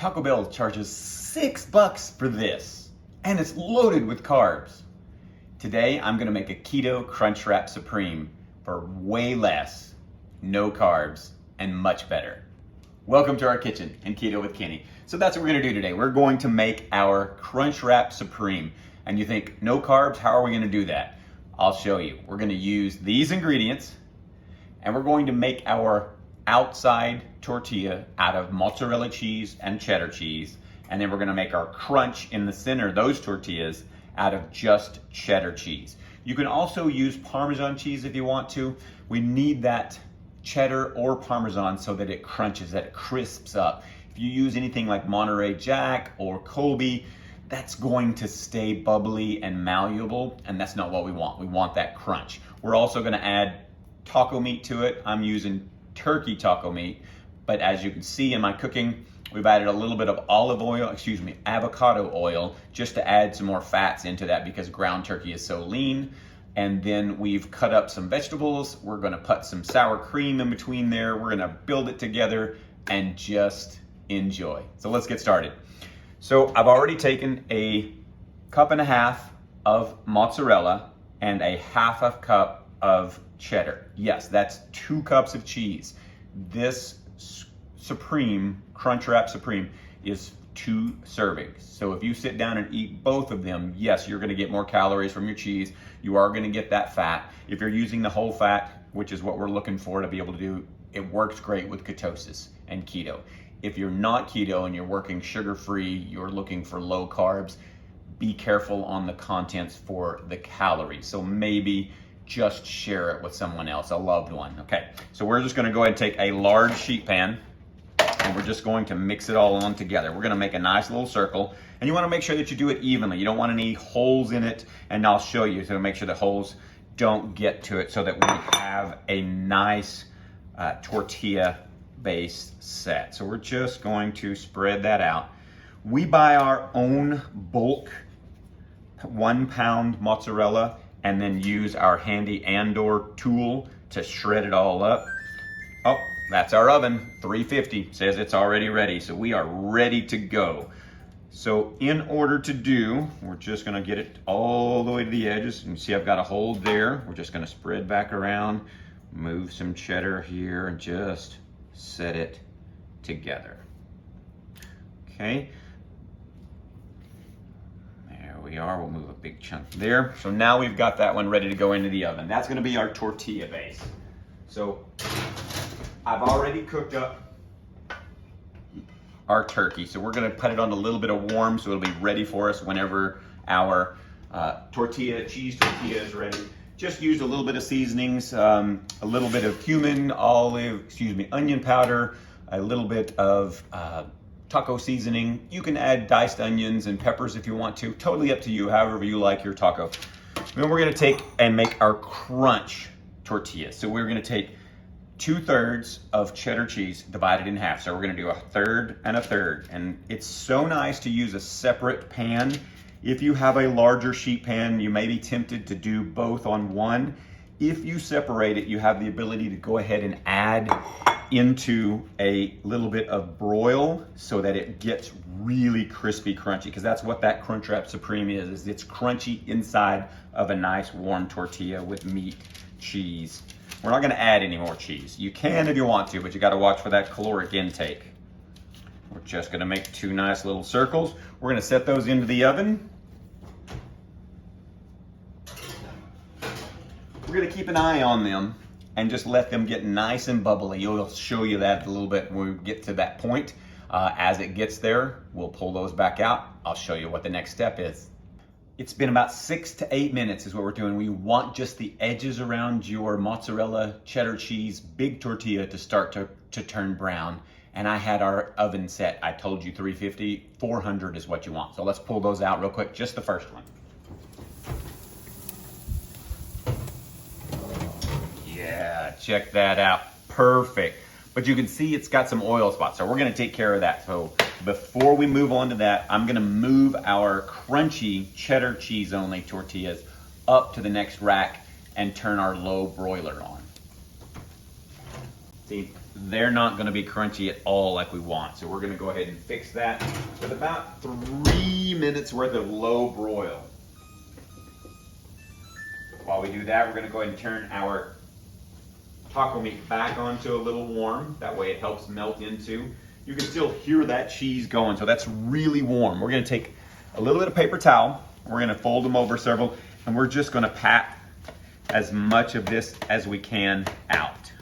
Taco Bell charges $6 for this, and it's loaded with carbs. Today, I'm gonna make a Keto Crunchwrap Supreme for way less, no carbs, and much better. Welcome to our kitchen and Keto with Kenny. So that's what we're gonna do today. We're going to make our Crunchwrap Supreme. And you think, no carbs, how are we gonna do that? I'll show you. We're gonna use these ingredients, and we're going to make our outside tortilla out of mozzarella cheese and cheddar cheese. And then we're gonna make our crunch in the center, those tortillas, out of just cheddar cheese. You can also use Parmesan cheese if you want to. We need that cheddar or Parmesan so that it crunches, that it crisps up. If you use anything like Monterey Jack or Colby, that's going to stay bubbly and malleable, and that's not what we want. We want that crunch. We're also gonna add taco meat to it. I'm using turkey taco meat, but as you can see in my cooking, we've added a little bit of avocado oil, just to add some more fats into that because ground turkey is so lean. And then we've cut up some vegetables. We're gonna put some sour cream in between there. We're gonna build it together and just enjoy. So let's get started. So I've already taken a cup and a half of mozzarella and a half a cup of cheddar. Yes, that's 2 cups of cheese. This Supreme, Crunchwrap Supreme, is 2 servings. So if you sit down and eat both of them, yes, you're gonna get more calories from your cheese. You are gonna get that fat. If you're using the whole fat, which is what we're looking for to be able to do, it works great with ketosis and keto. If you're not keto and you're working sugar-free, you're looking for low carbs, be careful on the contents for the calories. So maybe just share it with someone else, a loved one. Okay, so we're just gonna go ahead and take a large sheet pan, and we're just going to mix it all on together. We're gonna make a nice little circle, and you wanna make sure that you do it evenly. You don't want any holes in it, and I'll show you to make sure the holes don't get to it so that we have a nice tortilla base set. So we're just going to spread that out. We buy our own bulk 1 pound mozzarella and then use our handy Andor tool to shred it all up. Oh, that's our oven, 350, says it's already ready. So we are ready to go. So in order to do, we're just gonna get it all the way to the edges. And you see I've got a hole there. We're just gonna spread back around, move some cheddar here, and just set it together. Okay. There we are. We'll move a big chunk there. So now we've got that one ready to go into the oven. That's gonna be our tortilla base. So I've already cooked up our turkey. So we're gonna put it on a little bit of warm so it'll be ready for us whenever our cheese tortilla is ready. Just used a little bit of seasonings, a little bit of cumin, onion powder, a little bit of taco seasoning. You can add diced onions and peppers if you want to. Totally up to you, however you like your taco. Then we're gonna take and make our crunch tortilla. So we're gonna take 2/3 of cheddar cheese divided in half. So we're gonna do a third and a third. And it's so nice to use a separate pan. If you have a larger sheet pan, you may be tempted to do both on one. If you separate it, you have the ability to go ahead and add into a little bit of broil so that it gets really crispy, crunchy, because that's what that Crunchwrap Supreme is it's crunchy inside of a nice warm tortilla with meat, cheese. We're not gonna add any more cheese. You can if you want to, but you gotta watch for that caloric intake. We're just gonna make 2 nice little circles. We're gonna set those into the oven. We're gonna keep an eye on them and just let them get nice and bubbly. We'll show you that a little bit when we get to that point. As it gets there, we'll pull those back out. I'll show you what the next step is. It's been about 6 to 8 minutes is what we're doing. We want just the edges around your mozzarella, cheddar cheese, big tortilla to start to turn brown. And I had our oven set. I told you 350, 400 is what you want. So let's pull those out real quick, just the first one. Yeah, check that out, perfect. But you can see it's got some oil spots, so we're gonna take care of that. So before we move on to that, I'm gonna move our crunchy cheddar cheese only tortillas up to the next rack and turn our low broiler on. See, they're not gonna be crunchy at all like we want. So we're gonna go ahead and fix that with about 3 minutes worth of low broil. While we do that, we're gonna go ahead and turn our taco meat back onto a little warm. That way it helps melt into. You can still hear that cheese going, so that's really warm. We're gonna take a little bit of paper towel, we're gonna fold them over several, and we're just gonna pat as much of this as we can out.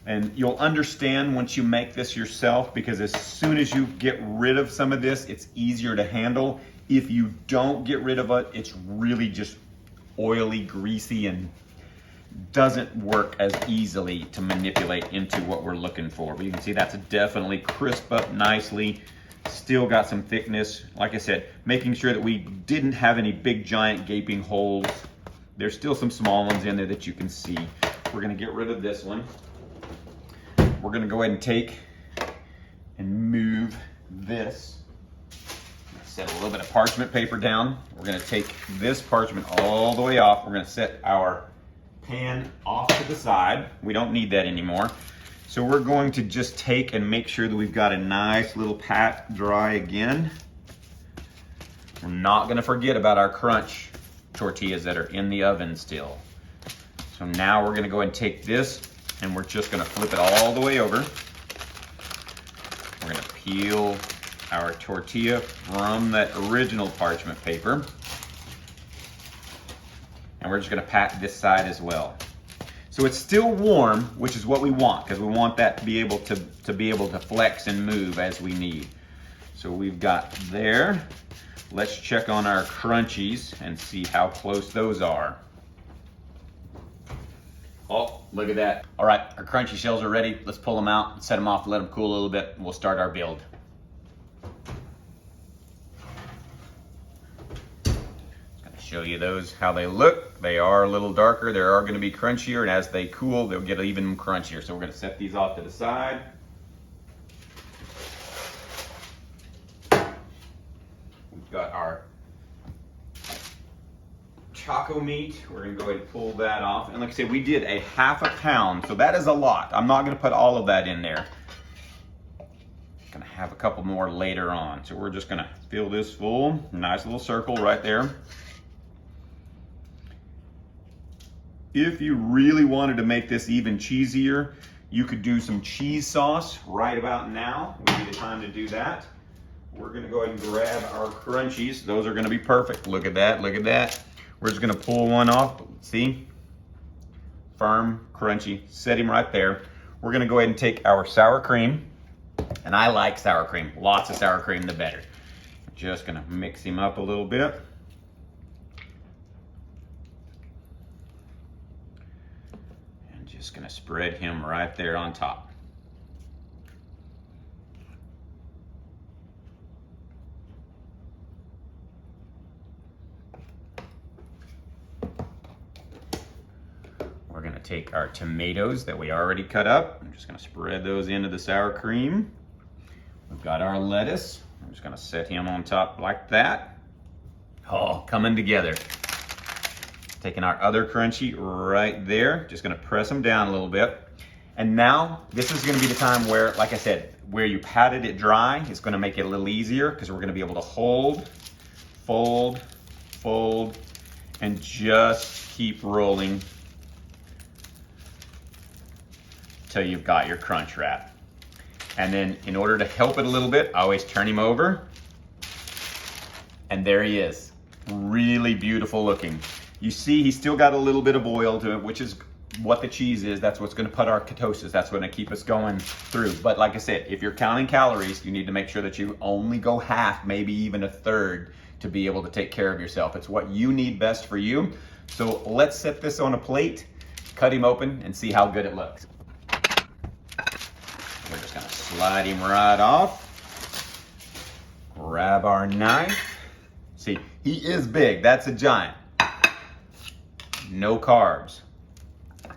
And you'll understand once you make this yourself, because as soon as you get rid of some of this, it's easier to handle. If you don't get rid of it, it's really just oily, greasy, and doesn't work as easily to manipulate into what we're looking for. But you can see that's definitely crisp up nicely. Still got some thickness. Like I said, making sure that we didn't have any big giant gaping holes. There's still some small ones in there that you can see. We're gonna get rid of this one. We're gonna go ahead and take and move this. Set a little bit of parchment paper down. We're gonna take this parchment all the way off. We're gonna set our pan off to the side. We don't need that anymore. So we're going to just take and make sure that we've got a nice little pat dry again. We're not gonna forget about our crunch tortillas that are in the oven still. So now we're gonna go ahead and take this and we're just gonna flip it all the way over. We're gonna peel our tortilla from that original parchment paper. And we're just gonna pat this side as well. So it's still warm, which is what we want, because we want that to be able to flex and move as we need. So we've got there. Let's check on our crunchies and see how close those are. Oh, look at that. All right, our crunchy shells are ready. Let's pull them out, set them off, let them cool a little bit, and we'll start our build. Show you those, how they look. They are a little darker. They are going to be crunchier, and as they cool, they'll get even crunchier. So we're going to set these off to the side. We've got our taco meat. We're going to go ahead and pull that off. And like I said, we did a ½ pound, so that is a lot. I'm not going to put all of that in there. Going to have a couple more later on. So we're just going to fill this full. Nice little circle right there. If you really wanted to make this even cheesier, you could do some cheese sauce right about now. Would be the time to do that. We're gonna go ahead and grab our crunchies. Those are gonna be perfect. Look at that, look at that. We're just gonna pull one off, see? Firm, crunchy, set him right there. We're gonna go ahead and take our sour cream, and I like sour cream. Lots of sour cream, the better. Just gonna mix him up a little bit. Just gonna spread him right there on top. We're gonna take our tomatoes that we already cut up. I'm just gonna spread those into the sour cream. We've got our lettuce. I'm just gonna set him on top like that. Oh, coming together. Taking our other crunchy right there, just gonna press them down a little bit. And now, this is gonna be the time where, like I said, where you patted it dry, it's gonna make it a little easier because we're gonna be able to hold, fold, fold, and just keep rolling till you've got your crunch wrap. And then in order to help it a little bit, I always turn him over. And there he is, really beautiful looking. You see, he's still got a little bit of oil to it, which is what the cheese is. That's what's gonna put our ketosis. That's gonna keep us going through. But like I said, if you're counting calories, you need to make sure that you only go half, maybe even a third, to be able to take care of yourself. It's what you need best for you. So let's set this on a plate, cut him open, and see how good it looks. We're just gonna slide him right off. Grab our knife. See, he is big, that's a giant. No carbs,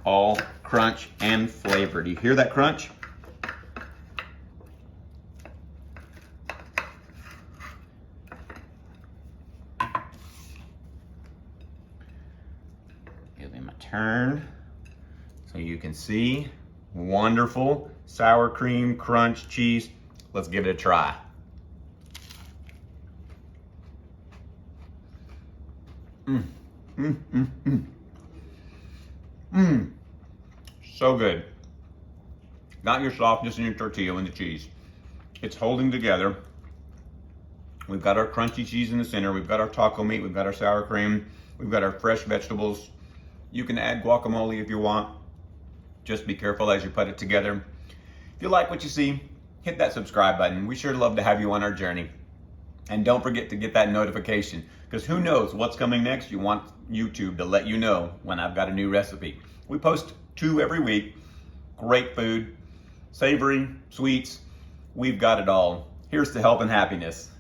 all crunch and flavor. Do you hear that crunch? Give him a turn so So you can see, wonderful sour cream, crunch, cheese. Let's give it a try. So good. Got your softness in your tortilla and the cheese. It's holding together. We've got our crunchy cheese in the center. We've got our taco meat. We've got our sour cream. We've got our fresh vegetables. You can add guacamole if you want. Just be careful as you put it together. If you like what you see, hit that subscribe button. We sure love to have you on our journey. And don't forget to get that notification, because who knows what's coming next. You want YouTube to let you know when I've got a new recipe. We post 2 every week. Great food, savory, sweets. We've got it all. Here's to health and happiness.